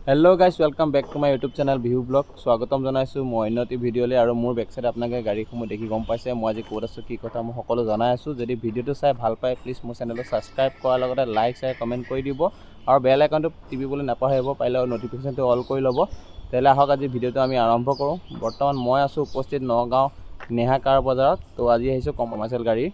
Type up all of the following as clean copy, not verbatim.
Hello guys welcome back to my YouTube channel Bihu blog स्वागतम जनाइছো মই অন্যতি ভিডিঅ'লৈ আৰু মোৰ বেক সাইড আপোনাক গাড়ীসমূহ দেখি গম পাইছে মই আজি ক'ত আছো কি কথা মই সকলো জনাই আছো যদি ভিডিঅ'টো চাই ভাল পায় প্লিজ মোৰ চেনেলটো সাবস্ক্ৰাইব কৰাৰ লগতে লাইক শেয়াৰ কমেন্ট কৰি দিব আৰু বেল আইকনটো টিপিবলৈ নাপাহৰিব পাৰিলে নটিফিকেশনটো অল কৰি ল'ব তেলে আহক আজি ভিডিঅ'টো আমি আৰম্ভ কৰোঁ বৰ্তমান মই আছো উপস্থিত নগাঁও নেহা কাৰ বজাৰত তো আজি আহিছো কমাৰ্চিয়েল গাড়ী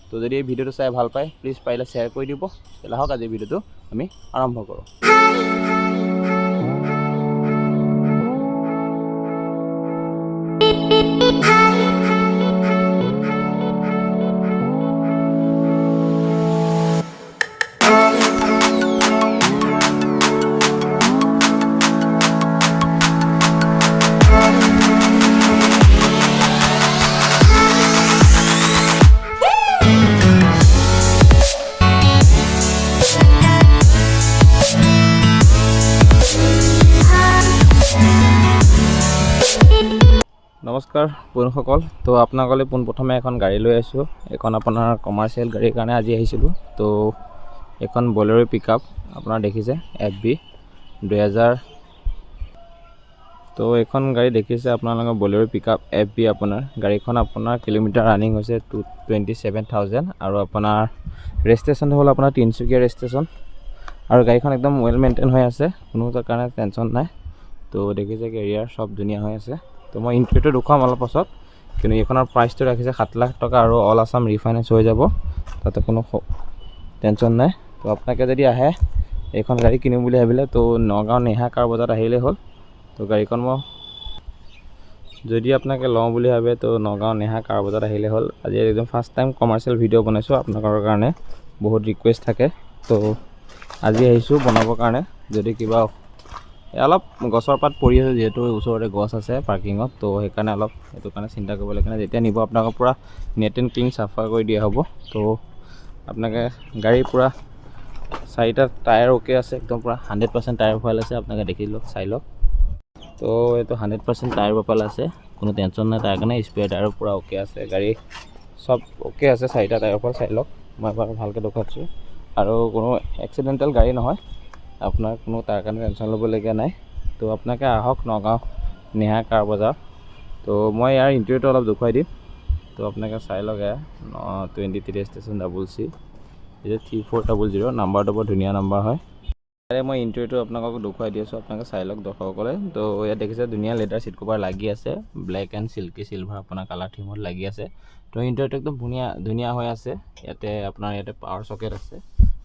তো যদি এই ভিডিঅ'টো চাই ভাল পায় প্লিজ পাৰিলে শেয়াৰ কৰি দিব তেলে আহক আজি ভিডিঅ'টো আমি আৰম্ভ কৰোঁ নমস্কাৰ বন্ধুসকল তো আপোনাকলৈ পোনপ্ৰথমে এখন গাড়ী লৈ আছো এখন আপোনাৰ কমাৰ্চিয়েল গাড়ীৰ কাৰণে আজি আহিছিলো তো এখন বলেৰো পিকআপ আপোনাৰ দেখিছে FB 2000 তো এখন গাড়ী দেখিছে আপোনালোকৰ বলেৰো পিকআপ FB আপোনাৰ গাড়ীখন আপোনাৰ কিলোমিটাৰ ৰানিং হৈছে 27000 আৰু আপোনাৰ ৰেজিষ্ট্ৰেচন হ'ল আপোনাৰ তিনচুকীয়া ৰেজিষ্ট্ৰেচন আৰু গাড়ীখন একদম ওয়েল মেইনটেইন হৈ আছে কোনো কাৰণে টেনচন নাই তো দেখিছে কেৰিয়াৰ সব ধুনীয়া হৈ আছে তো মই ইন্ট্ৰোটো দেখুৱাম অলপ পাছত কিন্তু এইখনৰ প্ৰাইচটো ৰাখিছে 7 লাখ টকা আৰু অল আসাম ৰিফাইনেন্স হৈ যাব তাতে কোনো টেনচন নাই তো আপোনাকে যদি আহে এইখন গাড়ী কিনিম বুলি ভাবিলে তো নগাঁও নেহা কাৰ বজাৰত আহিলে হ'ল তো গাড়ীখন মই যদি আপোনাকে লওঁ বুলি ভাবে তো নগাঁও নেহা কাৰ বজাৰত আহিলে হ'ল আজি একদম ফাৰ্স্ট টাইম কমাৰ্চিয়েল ভিডিঅ' বনাইছো আপোনালোকৰ কাৰণে বহুত ৰিকুৱেষ্ট থাকে তো আজি আহিছো বনাবৰ কাৰণে যদি কিবা অলপ গছৰ পাত পৰি আছে যেহেতু ওচৰতে গছ আছে পাৰ্কিঙত তো সেইকাৰণে অলপ এটো কাৰণে চিন্তা কৰিব লাগে যেতিয়া নিব আপোনাক পুৰা নেট এণ্ড ক্লিন সাফা কৰি দিয়া হ'ব তো আপোনাকে গাড়ী পুৰা চাৰিটা টায়াৰ ওকে আছে একদম পুৰা 100% টায়াৰ ভৰাল আছে আপোনাকে দেখি লওক চাই লওক তো এটো 100% টায়াৰ ভৰাল আছে কোনো টেনচন নাই তাৰ কাৰণে স্পেয়াৰ টায়াৰ পুৰা ওকে আছে গাড়ী সব ওকে আছে চাৰিটা টায়াৰ ভৰাল চাই লওক মই বাৰু ভালকৈ দেখাচ্ছো আৰু কোনো এক্সিডেন্টাল গাড়ী নহয় আপনাৰ কোনো তাৰ কাৰণে টেনশন লবলগীয়া নাই তো আপনাকে আহক নগাঁও নেহা কাৰ বজাৰ তো মই ইয়াৰ ইন্টেৰিয়ৰটো অলপ দেখুৱাই দিম তো আপনাকে চাই লওক 23 ষ্টেচন CC 3400 নাম্বাৰটো বৰ ধুনীয়া নাম্বাৰ হয় আৰে মই ইন্টেৰিয়ৰটো আপোনাক দেখুৱাই দি আছো আপোনাকে চাই লওক দৰ্শকসকলে তো ইয়াত দেখিছে ধুনীয়া লেদাৰ সিট কভাৰ লাগি আছে ব্ল্যাক এণ্ড সিল্কি সিলভাৰ আপোনাৰ কালাৰ থিমত লাগি আছে তো ইন্টেৰিয়ৰটো একদম ধুনীয়া হৈ আছে ইয়াতে আপোনাৰ ইয়াতে পাৱাৰ সকেট আছে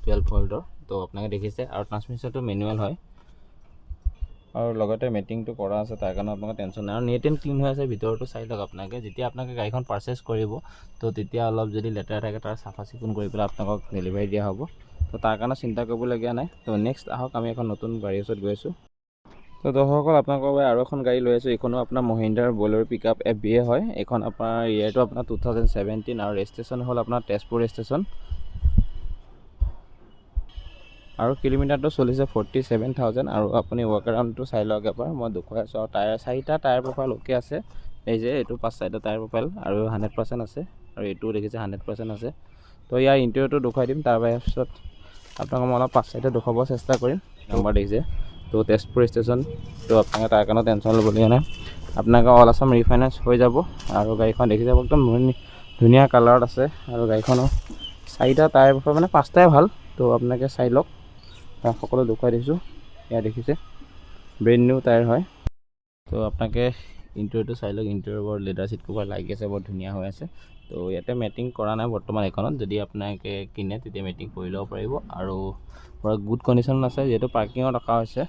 12 ভোল্টৰ তো আপোনাকে দেখিছে আৰু ট্ৰান্সমিশনটো ম্যানুয়াল হয় আৰু লগতে মেটিংটো কৰা আছে তাৰ কাৰণে আপোনাক টেনচন নাই আৰু নেট এণ্ড ক্লিন হৈ আছে ভিতৰটো চাই লওক আপোনাকে যেতিয়া আপোনাকে গাড়ীখন পাৰচেজ কৰিব তো তেতিয়া অলপ যদি লেটাৰ থাকে তাৰ সাফা চিকুণ কৰি পেলাই আপোনাক ডেলিভাৰী দিয়া হ'ব তো তাৰ কাৰণে চিন্তা কৰিবলগীয়া নাই তো নেক্সট আহক আমি এখন নতুন গাড়ীৰ ওচৰত গৈ আছো তো দৰ্শকসকল আপোনালোকৰ বাবে আৰু এখন গাড়ী লৈ আছো এইখনো আপোনাৰ মহিন্দ্ৰাৰ বলেৰো পিকআপ FB হয় এইখন আপোনাৰ ইয়াৰটো আপোনাৰ 2017 আৰু ৰেজিষ্ট্ৰেচন হ'ল আপোনাৰ তেজপুৰ ৰেজিষ্ট্ৰেচন আৰু কিলোমিটাৰটো চলিছে 47000 আৰু আপুনি ৱাক আৰাউণ্ডটো চাই লওক এবাৰ মই দেখুৱাই আছো আৰু টায়াৰ চাৰিটা টায়াৰ প্ৰফাইল ওকে আছে এই যে এটো পাঁচ চাইডৰ টায়াৰ প্ৰফাইল আৰু 100% আছে আৰু এটো দেখিছে 100% আছে তো ইয়াৰ ইন্টেৰিয়ৰটো দেখুৱাই দিম তাৰ পিছত আপোনাক মই অলপ পাঁচ চাইডে দেখাব চেষ্টা কৰিম নম্বৰ দেখিছে তো তেজপুৰ ষ্টেচন তো আপোনাক তাৰ কাৰণে টেনচন ল'বলগীয়া নাই আপোনাক অল আসাম ৰিফাইনেন্স হৈ যাব আৰু গাড়ীখন দেখি যাব একদম ধুনীয়া কালাৰত আছে আৰু গাড়ীখনৰ চাৰিটা টায়াৰ প্ৰফাইল মানে পাঁচটাই ভাল তো আপোনাকে চাই লওক সকলো দেখুৱাই দিছো এয়া দেখিছে ব্ৰেন্ড নিউ টায়াৰ হয় তো আপোনাকে ইন্টেৰিয়ৰটো চাই লওক ইন্টেৰিয়ৰৰ লেদাৰ সিট কভাৰ লাগি আছে বৰ ধুনীয়া হৈ আছে তো ইয়াতে মেটিং কৰা নাই বৰ্তমান এখনত যদি আপোনাকে কিনে তেতিয়া মেটিং কৰি ল'ব পাৰিব আৰু পুৰা গুড কণ্ডিশ্যন আছে যেহেতু পাৰ্কিঙত ৰখা হৈছে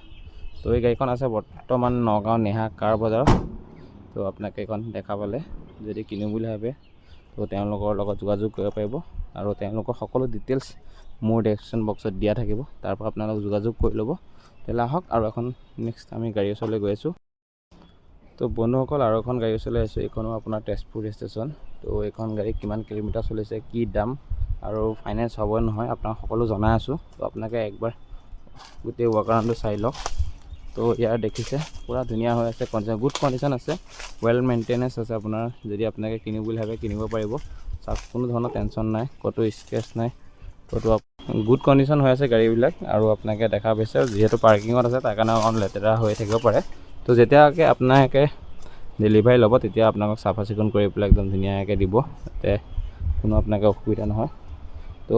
তো এই গাড়ীখন আছে বৰ্তমান নগাঁও নেহা কাৰ বজাৰত তো আপোনাকে এখন দেখা পালে যদি কিনিম বুলি ভাবে তো তেওঁলোকৰ লগত যোগাযোগ কৰিব পাৰিব আৰু তেওঁলোকৰ সকলো ডিটেইলছ মোৰ ডেসক্ৰিপশন বক্সত দিয়া থাকিব তাৰ পৰা আপোনালোক যোগাযোগ কৰি ল'ব তেলা হক আৰু এখন নেক্সট আমি গাড়ী ওচৰলৈ গৈ আছো তো বন্ধুসকল আৰু এখন গাড়ী ওচৰলৈ আছো এইখনো আপোনাৰ তেজপুৰ ষ্টেচন তো এইখন গাড়ী কিমান কিলোমিটাৰ চলিছে কি দাম আৰু ফাইনেন্স হ'ব নহয় আপোনাক সকলো জনাই আছো তো আপোনাকে একবাৰ গোটেই ৱাক আৰাউণ্ডটো চাই লওক তো ইয়াৰ দেখিছে পুৰা ধুনীয়া হৈ আছে গুড কণ্ডিশ্যন আছে ওয়েল মেইনটেনেন্স আছে আপোনাৰ যদি আপোনাকে কিনিব বুলি ভাবে কিনিব পাৰিব সব কোনো ধৰণৰ টেনচন নাই কতো স্ক্ৰেচ নাই কতো গুড কণ্ডিশ্যন হৈ আছে গাড়ীবিলাক আৰু আপোনালোকে দেখা পাইছে যিহেতু পাৰ্কিঙত আছে তাৰ কাৰণে অকণ লেতেৰা হৈ থাকিব পাৰে। তো যেতিয়াকৈ আপোনালোকে ডেলিভাৰী ল'ব তেতিয়া আপোনালোকক চাফা চিকুণ কৰি পেলাই একদম ধুনীয়াকৈ দিব, যাতে কোনো আপোনালোকে অসুবিধা নহয়। তো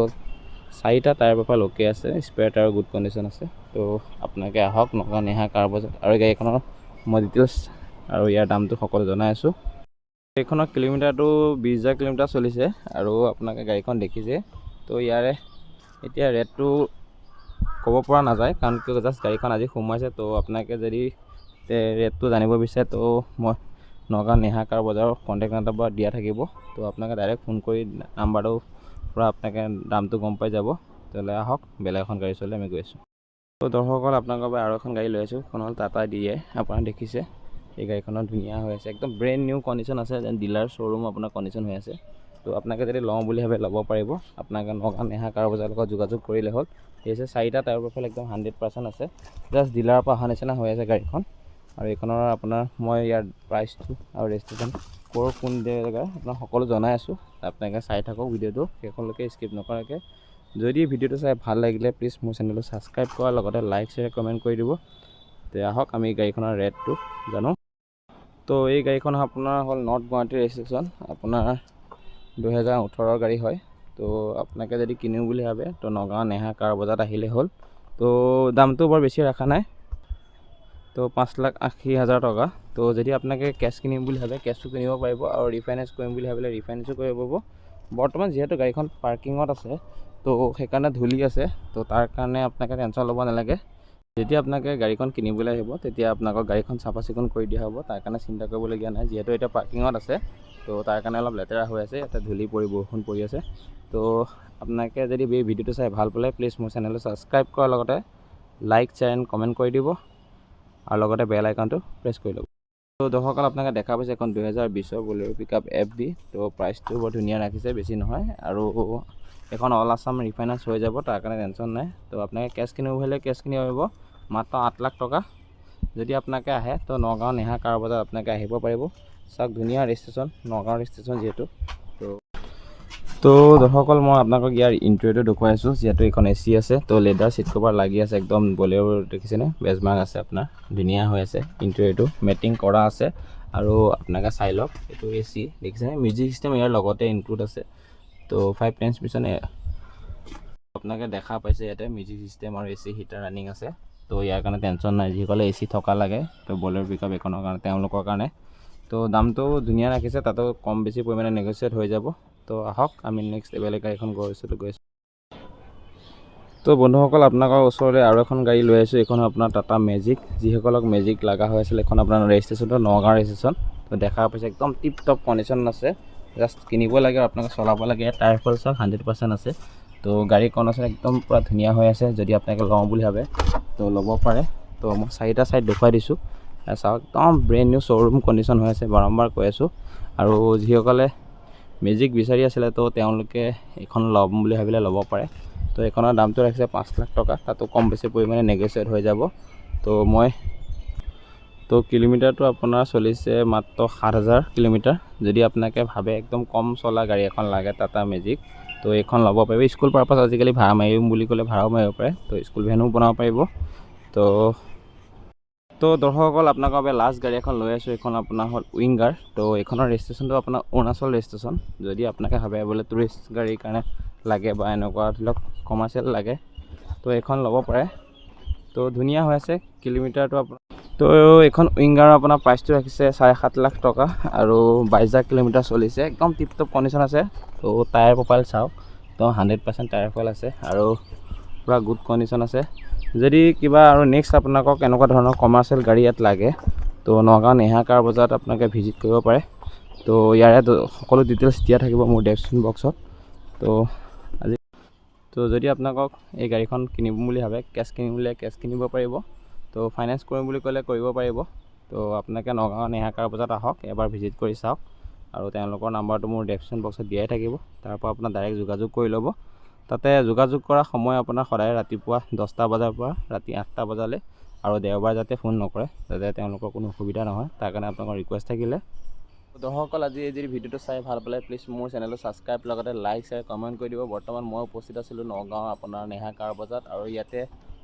4টা টায়াৰ প্ৰফাইল অ'কে আছে, স্পেয়াৰ টায়াৰ গুড কণ্ডিশ্যন আছে। তো আপোনালোকে আহক নগাঁও নেহা কাৰ বজাৰত। আৰু গাড়ীখনৰ মই ডিটেইলছ আৰু ইয়াৰ দামটো সকলো জনাই আছোঁ। গাড়ীখনৰ কিলোমিটাৰটো 20,000 কিলোমিটাৰ চলিছে আৰু আপোনালোকে গাড়ীখন দেখিছে। তো ইয়াৰে এতিয়া ৰেটটো ক'ব পৰা নাযায়, কাৰণ কিয় জাষ্ট গাড়ীখন আজি সোমাইছে। তো আপোনালোকে যদি ৰেটটো জানিব বিচাৰে তো মই নগাঁও নেহা কাৰ বজাৰৰ কণ্টেক্ট নাম্বাৰ দিয়া থাকিব। তো আপোনালোকে ডাইৰেক্ট ফোন কৰি নাম্বাৰটোৰ পৰা আপোনালোকে দামটো গম পাই যাব। তেতিয়াহ'লে আহক, বেলেগ এখন গাড়ী চলি আমি গৈ আছোঁ। তো দৰ্শকসকল আপোনালোকৰ বাবে আৰু এখন গাড়ী লৈ আছোঁ, সেইখন হ'ল টাটা DI। আপোনাৰ দেখিছে এই গাড়ীখনৰ ধুনীয়া হৈ আছে, একদম ব্ৰেণ্ড নিউ কণ্ডিশ্যন আছে, যেন ডিলাৰ শ্ব'ৰুম আপোনাৰ কণ্ডিশ্যন হৈ আছে। তো আপোনালোকে যদি লওঁ বুলি ভাবে ল'ব পাৰিব। আপোনালোকে নগাঁও নেহা কাৰ বজাৰৰ লগত যোগাযোগ কৰিলে হ'ল। এই হৈছে 4টা টায়াৰ প্ৰফাইল একদম 100% আছে, জাষ্ট ডিলাৰৰ পৰা অহা নিচিনা হৈ আছে গাড়ীখন। আৰু এইখনৰ আপোনাৰ মই ইয়াৰ প্ৰাইচটো আৰু ৰেজিষ্ট্ৰেশ্যন কোন জেগাৰ আপোনাক সকলো জনাই আছোঁ। আপোনালোকে চাই থাকক ভিডিঅ'টো শেষলৈকে, স্কিপ নকৰাকৈ। যদি ভিডিঅ'টো চাই ভাল লাগিলে প্লিজ মোৰ চেনেলটো ছাবস্ক্ৰাইব কৰাৰ লগতে লাইক শ্বেয়াৰ কমেণ্ট কৰি দিব। তে আহক আমি গাড়ীখনৰ ৰেটটো জানো। তো এই গাড়ীখন আপোনাৰ হ'ল নৰ্থ গুৱাহাটী ৰেজিষ্ট্ৰেশ্যন, আপোনাৰ 2018 গাড়ী হয়। তো আপোনালোকে যদি কিনিম বুলি ভাবে তো নগাঁও নেহা কাৰ বজাৰত আহিলে হ'ল। তো দামটো বৰ বেছি ৰখা নাই, তো 5,80,000 টকা। তো যদি আপোনালোকে কেছ কিনিম বুলি ভাবে কেছটো কিনিব পাৰিব, আৰু ৰিফাইনেন্স কৰিম বুলি ভাবিলে ৰিফাইনেন্সো কৰিব পাৰিব। বৰ্তমান যিহেতু গাড়ীখন পাৰ্কিঙত আছে তো সেইকাৰণে ধূলি আছে, তো তাৰ কাৰণে আপোনালোকে টেনশ্যন ল'ব নালাগে। যেতিয়া আপোনালোকে গাড়ীখন কিনিবলৈ আহিব তেতিয়া আপোনালোকৰ গাড়ীখন চাফা চিকুণ কৰি দিয়া হ'ব, তাৰ কাৰণে চিন্তা কৰিবলগীয়া নাই। যিহেতু এতিয়া পাৰ্কিঙত আছে তো তাৰ কাৰণে অলপ লেতেৰা হৈ আছে, ইয়াতে ধূলি পৰি বৰষুণ পৰি আছে। তো আপোনালোকে যদি এই ভিডিঅ'টো চাই ভাল পালে প্লিজ মোৰ চেনেলটো ছাবস্ক্ৰাইব কৰাৰ লগতে লাইক শ্বেয়াৰ এণ্ড কমেণ্ট কৰি দিব, আৰু লগতে বেল আইকনটো প্ৰেছ কৰি ল'ব। তো দৰ্শকসকল আপোনালোকে দেখা পাইছে এখন 2020 বলেৰো পিকআপ FB। তো প্ৰাইচটো বৰ ধুনীয়া ৰাখিছে, বেছি নহয়, আৰু এখন অল আছাম ৰিফাইনেন্স হৈ যাব, তাৰ কাৰণে টেনশ্যন নাই। তো আপোনালোকে কেছ কিনিব হ'লে কেছ কিনিব পাৰিব, মাত্ৰ 8 লাখ টকা। যদি আপোনালোকে আহে তো নগাঁও নেহা কাৰ বজাৰত আপোনালোকে আহিব পাৰিব। চাওক ধুনীয়া ৰেজিষ্ট্ৰেশ্যন, নগাঁও ৰেজিষ্ট্ৰেশ্যন যিহেতু। তো দৰ্শকসকল মই আপোনালোকক ইয়াৰ ইণ্টেৰিয়ৰটো দেখুৱাই আছোঁ। যিহেতু এইখন AC আছে, তো লেডাৰ চিট কভাৰ লাগি আছে, একদম বলেৰো দেখিছেনে, বেজমাৰ্ক আছে আপোনাৰ, ধুনীয়া হৈ আছে। ইণ্টেৰিয়ৰটো মেটিং কৰা আছে, আৰু আপোনালোকে চাই লওক এইটো AC দেখিছেনে, মিউজিক চিষ্টেম ইয়াৰ লগতে ইনক্লুড আছে। তো 5 ট্ৰেন্সমিশ্যন আপোনালোকে দেখা পাইছে, ইয়াতে মিউজিক চিষ্টেম আৰু AC হিটাৰ ৰানিং আছে। তো ইয়াৰ কাৰণে টেনশ্যন নাই, যিসকলে AC থকা লাগে তো বলেৰো পিকআপ এইখনৰ কাৰণে তেওঁলোকৰ কাৰণে। তো দামটো ধুনীয়া ৰাখিছে, তাতো কম বেছি পৰিমাণে নেগচিয়েট হৈ যাব। তো আহক আমি নেক্সট বেলেগ গাড়ীখন গৈ আছোঁ। তো বন্ধুসকল আপোনালোকৰ ওচৰতে আৰু এখন গাড়ী লৈ আহিছোঁ, এইখন আপোনাৰ টাটা মেজিক। যিসকলক মেজিক লগা হৈ আছিল, এইখন আপোনাৰ ৰেজিষ্ট্ৰেশ্যনটো নগাঁও ৰেজিষ্ট্ৰেশ্যন। তো দেখা পাইছে একদম টিপ টপ কণ্ডিশ্যন আছে, জাষ্ট কিনিব লাগে, আপোনালোকে চলাব লাগে। টায়াৰ ফল চাওক 100% আছে। তো গাড়ীৰ কণ্ডিশ্যন একদম পূৰা ধুনীয়া হৈ আছে, যদি আপোনালোকে লওঁ বুলি ভাবে তো ল'ব পাৰে। তো মই 4টা ছাইড দেখুৱাই দিছোঁ, চাওক একদম ব্ৰেণ্ড নিউ শ্ব'ৰুম কণ্ডিশ্যন হৈ আছে, বাৰম্বাৰ কৈ আছোঁ। আৰু যিসকলে মেজিক বিচাৰি আছিলে তো তেওঁলোকে এইখন ল'ম বুলি ভাবিলে ল'ব পাৰে। তো এইখনৰ দামটো ৰাখিছে 5 লাখ টকা, তাতো কম বেছি পৰিমাণে নেগচিয়েট হৈ যাব। তো কিলোমিটাৰটো আপোনাৰ চলিছে মাত্ৰ 7,000 কিলোমিটাৰ। যদি আপোনালোকে ভাবে একদম কম চলা গাড়ী এখন লাগে টাটা মেজিক, তো এইখন ল'ব পাৰিব। স্কুল পাৰপাছ আজিকালি ভাড়া মাৰিম বুলি ক'লে ভাড়াও মাৰিব পাৰে, তো স্কুল ভেনো বনাব পাৰিব। তো দৰ্শকসকল আপোনালোকৰ বাবে লাষ্ট গাড়ী এখন লৈ আছোঁ, এইখন আপোনাৰ হ'ল উইংগাৰ। তো এইখনৰ ৰেজিষ্ট্ৰেশ্যনটো আপোনাৰ অৰুণাচল ৰেজিষ্ট্ৰেশ্যন। যদি আপোনালোকে ভাবে বোলে টুৰিষ্ট গাড়ীৰ কাৰণে লাগে বা এনেকুৱা ধৰি লওক কমাৰ্চিয়েল লাগে তো এইখন ল'ব পাৰে। তো ধুনীয়া হৈ আছে কিলোমিটাৰটো আপোনাৰ। তো এইখন উইংগাৰৰ আপোনাৰ প্ৰাইচটো ৰাখিছে 7.5 লাখ টকা, আৰু 22,000 কিলোমিটাৰ চলিছে, একদম টিপ টপ কণ্ডিশ্যন আছে। তো টায়াৰ প্ৰফাইল চাওক, তো 100% টায়াৰ প্ৰফাইল আছে, আৰু পূৰা গুড কণ্ডিশ্যন আছে। যদি কিবা আৰু নেক্সট আপোনালোকক এনেকুৱা ধৰণৰ কমাৰ্চিয়েল গাড়ী ইয়াত লাগে তো নগাঁও নেহা কাৰ বজাৰত আপোনালোকে ভিজিট কৰিব পাৰে। তো ইয়াৰে সকলো ডিটেইলছ দিয়া থাকিব মোৰ ডেছক্ৰিপশ্যন বক্সত। তো যদি আপোনালোকক এই গাড়ীখন কিনিম বুলি ভাবে, কেছ কিনিম বুলি কেছ কিনিব পাৰিব, তো ফাইনেন্স কৰিম বুলি ক'লে কৰিব পাৰিব। তো আপোনালোকে নগাঁও নেহা কাৰ বজাৰত আহক, এবাৰ ভিজিট কৰি চাওক, আৰু তেওঁলোকৰ নাম্বাৰটো মোৰ ডেছক্ৰিপশ্যন বক্সত দিয়াই থাকিব, তাৰ পৰা আপোনাৰ ডাইৰেক্ট যোগাযোগ কৰি ল'ব। তাতে যোগাযোগ কৰা সময় আপোনাৰ সদায় ৰাতিপুৱা 10টা বজাৰ পৰা ৰাতি 8টা বজালৈ, আৰু দেওবাৰ যাতে ফোন নকৰে, যাতে তেওঁলোকৰ কোনো অসুবিধা নহয়, তাৰ কাৰণে আপোনালোকৰ ৰিকুৱেষ্ট থাকিলে। দৰ্শকসকল আজি এই যদি ভিডিঅ'টো চাই ভাল পালে প্লিজ মোৰ চেনেলটো ছাবস্ক্ৰাইব লগতে লাইক শ্বেয়াৰ কমেণ্ট কৰি দিব। বৰ্তমান মই উপস্থিত আছিলোঁ নগাঁও আপোনাৰ নেহা কাৰ বজাত, আৰু ইয়াতে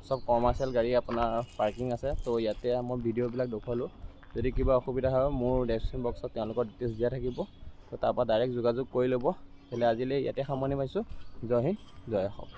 চব কমাৰ্চিয়েল গাড়ী আপোনাৰ পাৰ্কিং আছে। তো ইয়াতে মই ভিডিঅ'বিলাক দেখুৱালোঁ। যদি কিবা অসুবিধা হয় মোৰ ডেছক্ৰিপশ্যন বক্সত তেওঁলোকৰ ডিটেইলছ দিয়া থাকিব, তো তাৰপৰা ডাইৰেক্ট যোগাযোগ কৰি ল'ব। তেতিয়াহ'লে আজিলৈ ইয়াতে সামৰণি মাৰিছোঁ। জয় হিন্দ, জয় অসম।